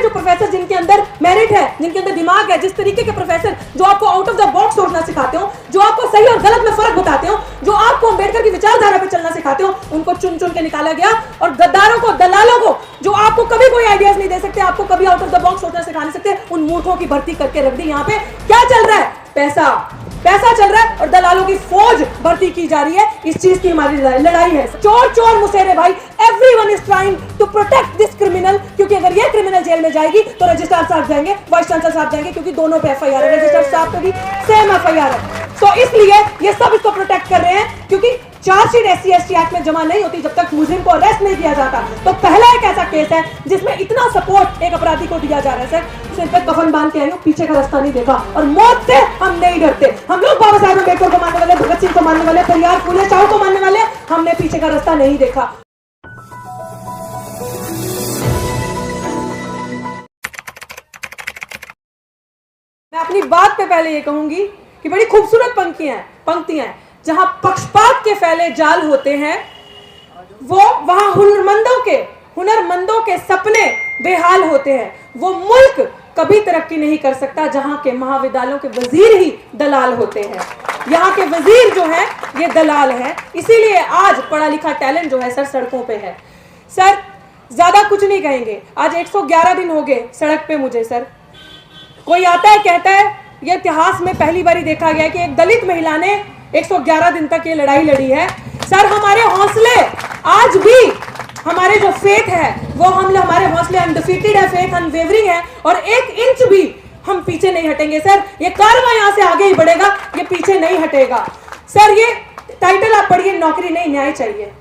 जो प्रोफेसर जिनके अंदर मेरिट है, जिनके अंदर दिमाग है, जिस तरीके के प्रोफेसर जो आपको आउट ऑफ द बॉक्स सोचना सिखाते हो, जो आपको सही और गलत में फर्क बताते हो, जो आपको अंबेडकर की विचारधारा पे चलना सिखाते हो, उनको चुन चुन के निकाला गया। और गद्दारों को, दलालों को, जो आपको कभी कोई आइडियाज नहीं दे सकते, आपको कभी आउट ऑफ द बॉक्स सोचना सिखा नहीं सकते, उन मूर्खों की भर्ती करके रख दी। यहाँ पे क्या चल रहा है? पैसा चल रहा है और दलालों की फौज भर्ती की जा रही है। इस चीज की हमारी लड़ाई है। चोर चोर मुसेरे भाई, everyone is trying to protect this criminal, क्योंकि अगर ये क्रिमिनल जेल में जाएगी तो रजिस्ट्रार साहब जाएंगे, वाइस चांसलर साहब जाएंगे, क्योंकि दोनों पे एफआईआर है, रजिस्ट्रार साहब पे भी सेम एफआईआर है। तो इसलिए ये सब इसको प्रोटेक्ट कर रहे हैं, क्योंकि चार्जशीट SC/ST एक्ट में जमा नहीं होती जब तक मुजरिम को अरेस्ट नहीं किया जाता। तो पहला एक ऐसा केस है जिसमें इतना सपोर्ट एक अपराधी को दिया जा रहा है। सर सिर पे कफन बांध के आए हो, पीछे का रास्ता नहीं देखा, और मौत से हम नहीं डरते। हम लोग बाबा साहब अम्बेडकर को मानने वाले, भगत सिंह को मानने वाले, परियार फूले चाव को मानने वाले, हमने पीछे का रास्ता नहीं देखा। मैं अपनी बात पे पहले ये कहूंगी कि बड़ी खूबसूरत पंक्तियां हैं। जहां पक्षपात के फैले जाल होते हैं, वो वहां हुनरमंदों के सपने बेहाल होते हैं। वो मुल्क कभी तरक्की नहीं कर सकता जहां के महाविद्यालयों के वजीर ही दलाल होते हैं। यहाँ के वजीर जो है ये दलाल है। इसीलिए आज पढ़ा लिखा टैलेंट जो है सर सड़कों पे है। सर ज्यादा कुछ नहीं कहेंगे, आज 111 दिन हो गए सड़क पे मुझे। सर कोई आता है कहता है ये इतिहास में पहली बार देखा गया कि एक दलित महिला ने 111 दिन तक ये लड़ाई लड़ी है। सर हमारे हौसले आज भी, हमारे जो फेथ है वो हमारे हौसले अनडिफीटेड है, फेथ अनवेवरिंग है, और 1 इंच भी हम पीछे नहीं हटेंगे। सर ये कारवां यहाँ से आगे ही बढ़ेगा, ये पीछे नहीं हटेगा। सर ये टाइटल आप पढ़िए, नौकरी नहीं न्याय चाहिए।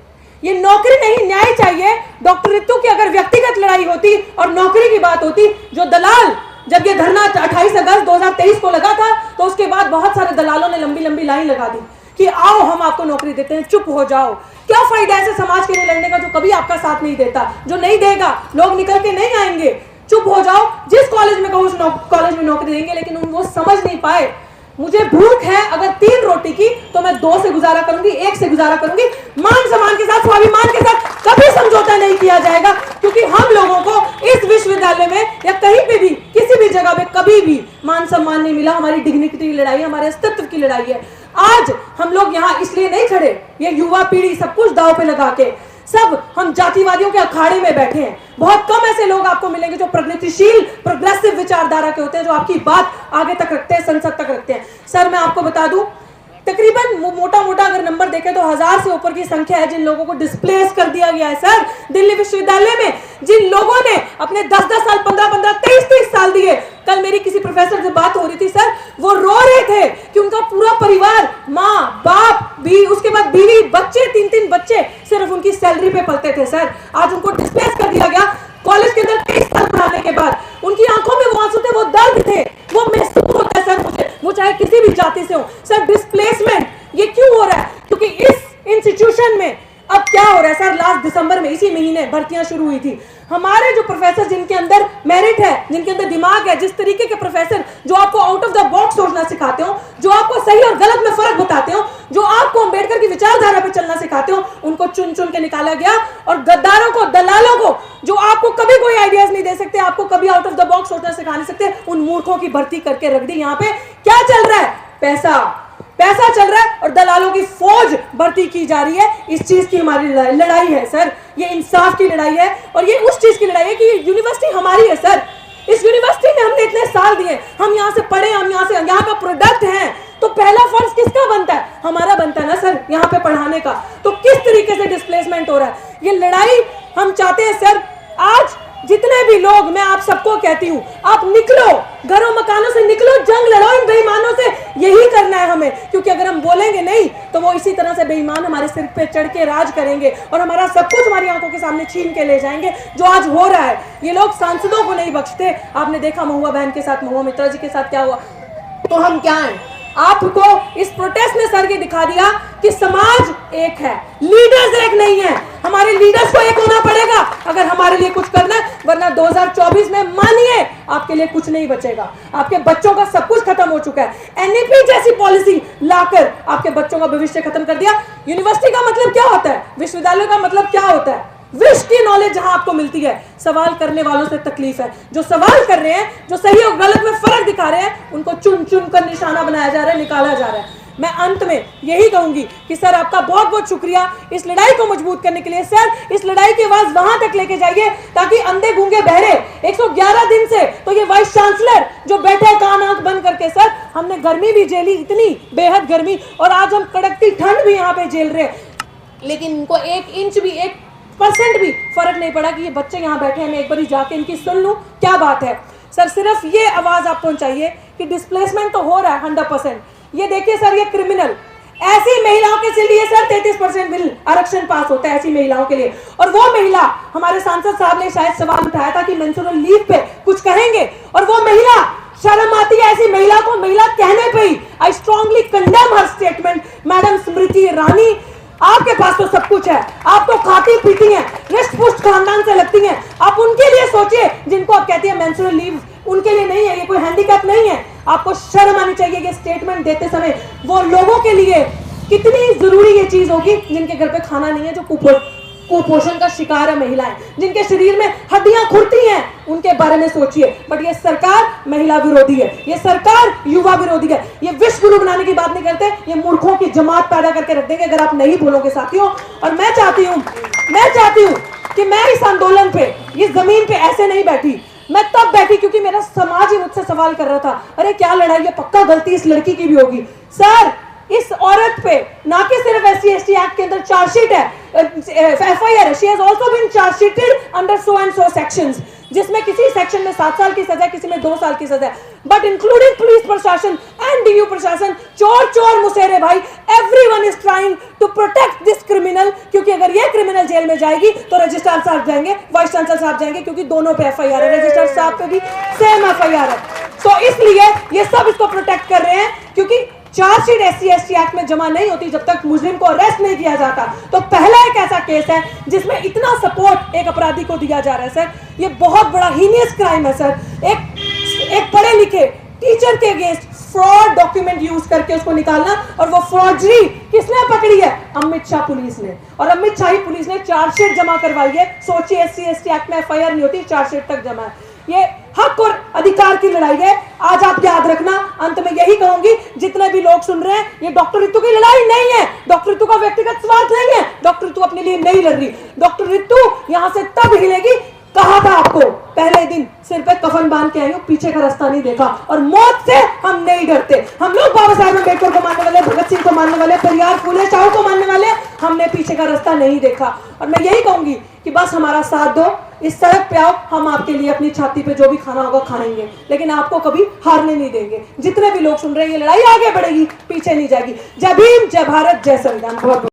ये नौकरी नहीं न्याय चाहिए। डॉक्टर रितु की अगर व्यक्तिगत लड़ाई होती और नौकरी की बात होती, जो दलाल, जब ये धरना 28 अगस्त 2023 को लगा था तो उसके बाद बहुत सारे दलालों ने लंबी लंबी लाइन लगा दी कि आओ हम आपको नौकरी देते हैं, चुप हो जाओ। क्या फायदा ऐसे समाज के लिए लड़ने का जो कभी आपका साथ नहीं देता, जो नहीं देगा, लोग निकल के नहीं आएंगे। चुप हो जाओ, जिस कॉलेज में कहो उस कॉलेज में नौकरी देंगे, लेकिन वो समझ नहीं पाए। मुझे भूख है अगर 3 रोटी की तो मैं 2 से गुजारा करूंगी, 1 से गुजारा करूंगी। मान सम्मान के साथ, स्वाभिमान के साथ कभी समझौता नहीं किया जाएगा, क्योंकि हम लोगों को इस विश्वविद्यालय में या कहीं पे भी किसी भी जगह पे कभी भी मान सम्मान नहीं मिला। हमारी डिग्निटी की लड़ाई, हमारे अस्तित्व की लड़ाई है। आज हम लोग यहाँ इसलिए नहीं खड़े, ये युवा पीढ़ी सब कुछ दांव पे लगा के, सब हम जातिवादियों के अखाड़े में बैठे हैं। बहुत कम ऐसे लोग आपको मिलेंगे जो प्रगतिशील, प्रोग्रेसिव विचारधारा के होते हैं, जो आपकी बात आगे तक रखते हैं, संसद तक रखते हैं। सर मैं आपको बता दूं, तकरीबन मोटा मोटा अगर नंबर देखें तो 1000 से ऊपर की संख्या है जिन लोगों को डिस्प्लेस कर दिया गया है। सर दिल्ली विश्वविद्यालय में जिन लोगों ने अपने 10-10 साल, 15-15, 23-23 साल दिए, कल मेरी किसी प्रोफेसर से बात हो रही थी, सर वो रो रहे थे कि उनका पूरा परिवार, माँ बाप भी, उसके बाद बीवी, बच्चे, 3-3 बच्चे सिर्फ उनकी सैलरी पे पलते थे। सर आज उनको डिस्प्लेस कर दिया गया कॉलेज के अंदर 23 साल पढ़ाने के बाद। उनकी आंखों में वो आंसू थे, वो दर्द थे, वो महसूस होता है सर मुझे, वो चाहे किसी भी जाति से हो। सर डिस्प्लेसमेंट ये क्यों हो रहा है? क्योंकि इस इंस्टीट्यूशन में अब क्या हो रहा है सर, लास्ट दिसंबर में, इसी महीने भर्तियां शुरू हुई थी। हमारे जो प्रोफेसर जिनके अंदर मेरिट है, जिनके अंदर दिमाग है, जिस तरीके के प्रोफेसर जो आपको आउट ऑफ द बॉक्स सोचना सिखाते हो, जो आपको सही और गलत में फर्क बताते हो, जो आपको अंबेडकर की विचारधारा पे चलना सिखाते हो, उनको चुन चुन के निकाला गया। और गद्दारों को, दलालों को, जो आपको कभी कोई आइडियाज नहीं दे सकते, आपको कभी आउट ऑफ द बॉक्स सोचना सिखा नहीं सकते, उन मूर्खों की भर्ती करके रख दी। यहाँ पे क्या चल रहा है? पैसा चल रहा है और दलालों की फौज भर्ती की जा रही है। इस चीज की हमारी लड़ाई है सर, ये इंसाफ की लड़ाई है, और ये उस चीज की लड़ाई है कि यूनिवर्सिटी हमारी है सर। इस यूनिवर्सिटी में हमने इतने साल दिए, हम यहाँ से पढ़े, हम यहाँ का प्रोडक्ट हैं, तो पहला फर्ज किसका बनता है? हमारा बनता है ना सर, यहाँ पे पढ़ाने का। तो किस तरीके से डिस्प्लेसमेंट हो रहा है, ये लड़ाई हम चाहते हैं सर। आज जितने भी लोग, मैं आप सबको कहती हूँ, आप निकलो, घरों मकानों से निकलो, जंग लड़ो इन बेईमानों से। यही करना है हमें, क्योंकि अगर हम बोलेंगे नहीं तो वो इसी तरह से बेईमान हमारे सिर पे चढ़ के राज करेंगे और हमारा सब कुछ हमारी आंखों के सामने छीन के ले जाएंगे, जो आज हो रहा है। ये लोग सांसदों को नहीं बख्शते। आपने देखा महुआ बहन के साथ, महुआ मित्रा जी के साथ क्या हुआ। तो हम क्या हैं? आपको इस प्रोटेस्ट ने सर ये दिखा दिया कि समाज एक है, लीडर्स एक नहीं है। हमारे लीडर्स को एक होना पड़ेगा अगर हमारे लिए कुछ करना है, वरना 2024 में मानिए आपके लिए कुछ नहीं बचेगा। आपके बच्चों का सब कुछ खत्म हो चुका है। एनईपी जैसी पॉलिसी लाकर आपके बच्चों का भविष्य खत्म कर दिया। यूनिवर्सिटी का मतलब क्या होता है? विश्वविद्यालय का मतलब क्या होता है? विश्व की नॉलेज जहां आपको मिलती है। सवाल करने वालों से तकलीफ है। जो सवाल कर रहे हैं, जो सही और गलत में फर्क दिखा रहे हैं, उनको चुन चुन कर निशाना बनाया जा रहा है, निकाला जा रहा है। मैं अंत में यही कहूंगी कि सर आपका बहुत बहुत शुक्रिया इस लड़ाई को मजबूत करने के लिए। सर इस लड़ाई की आवाज वहां तक लेके जाइए ताकि अंधे गूंगे बहरे 111 दिन से तो ये वाइस चांसलर जो बैठे कान आंख बंद करके, सर हमने गर्मी भी झेली, इतनी बेहद गर्मी, और आज हम कड़कती ठंड भी यहाँ पे झेल रहे हैं, लेकिन इनको 1 इंच भी 1% भी फर्क नहीं पड़ा कि ये बच्चे यहाँ बैठे हैं, मैं एक बार जाके इनकी सुन लूं क्या बात है। सर सिर्फ ये आवाज आप पहुंचाइए कि डिस्प्लेसमेंट तो हो रहा है 100%। ये देखिए सर, ये क्रिमिनल ऐसी महिलाओं के लिए सर 33% बिल आरक्षण पास होता है ऐसी महिलाओं के लिए। और वो महिला, हमारे सांसद साहब ने शायद सवाल उठाया था कि मेंस्ट्रुअल लीव पे कुछ कहेंगे, और वो महिला, शर्म आती है ऐसी महिला को महिला कहने पे ही। I strongly condemn her statement. Madam Smriti Irani, आपके पास तो सब कुछ है, आप तो खाती पीती हैं, रिष्ट पुष्ट खानदान से लगती हैं, आप उनके लिए सोचिए जिनको आप कहती है मेंस्ट्रुअल लीव उनके लिए नहीं है, ये कोई हैंडीकैप नहीं है। आपको शर्म आनी चाहिए ये स्टेटमेंट देते समय। वो लोगों के लिए कितनी जरूरी ये चीज होगी जिनके घर पे खाना नहीं है, जो कुपोषण का शिकार है महिलाएं, जिनके शरीर में हड्डियां खुरती हैं, उनके बारे में सोचिए। बट ये सरकार महिला विरोधी है, ये सरकार युवा विरोधी है, ये विश्व गुरु बनाने की बात नहीं करते, ये मूर्खों की जमात पैदा करके रख देंगे अगर आप नहीं बोलोगे साथियों। और मैं चाहती हूं कि मैं इस आंदोलन पे, इस जमीन पे ऐसे नहीं बैठी, मैं तब बैठी क्योंकि मेरा समाज ही मुझसे सवाल कर रहा था, अरे क्या लड़ाई है, पक्का गलती इस लड़की की भी होगी। सर इस औरत पे ना कि सिर्फ SC/ST एक्ट के अंदर चार्जशीट है, FIR है, she has also been chargesheeted under so and so sections, जिसमें किसी सेक्शन में 7 साल की सजा, किसी में 2 साल की सजा, बट इंक्लूडिंग पुलिस प्रशासन एंड DU प्रशासन, चोर मुसेरे भाई, everyone is trying to protect this criminal. क्योंकि अगर ये क्रिमिनल जेल में जाएगी तो रजिस्ट्रार साहब जाएंगे, वाइस चांसलर साहब जाएंगे, क्योंकि दोनों पे FIR है, रजिस्ट्रार साहब पे भी सेम FIR है। तो इसलिए ये सब इसको प्रोटेक्ट कर रहे हैं, क्योंकि चार्जशीट SC/ST एक्ट में जमा नहीं होती जब तक मुजरिम को अरेस्ट नहीं किया जाता। तो पहला एक ऐसा केस है जिसमें इतना सपोर्ट एक अपराधी को दिया जा रहा है। सर ये बहुत बड़ा हीनियस क्राइम है सर। एक पढ़े लिखे टीचर के अगेंस्ट फ्रॉड डॉक्यूमेंट यूज करके उसको निकालना, और वो फ्रॉडरी किसने पकड़ी है? अमित शाह पुलिस ने। और अमित शाही पुलिस ने चार्जशीट जमा करवाई है। सोचिए SC/ST एक्ट में FIR नहीं होती, चार्जशीट तक जमा है। ये हक और अधिकार की लड़ाई है। आज आप याद रखना, अंत में यही कहूंगी, जितने भी लोग सुन रहे हैं, ये डॉक्टर रितु की लड़ाई नहीं है, डॉक्टर रितु का व्यक्तिगत स्वार्थ नहीं है, डॉक्टर रितु अपने लिए नहीं लड़ रही। डॉक्टर रितु यहां से तब हिलेगी, कहा था आपको पहले दिन, सिर पे कफन बांध के आई हूं, पीछे का रास्ता नहीं देखा, और मौत से हम नहीं डरते। हम लोग बाबा साहेब अम्बेडकर को मानने वाले, भगत सिंह को मानने वाले, पेरियार फूले चाव को मानने वाले, हमने पीछे का रास्ता नहीं देखा। और मैं यही कहूंगी कि बस हमारा साथ दो, इस सड़क पे आओ, हम आपके लिए अपनी छाती पे जो भी खाना होगा खाएंगे, लेकिन आपको कभी हारने नहीं देंगे। जितने भी लोग सुन रहे हैं, ये लड़ाई आगे बढ़ेगी, पीछे नहीं जाएगी। जय भीम, जय भारत, जय संविधान। बहुत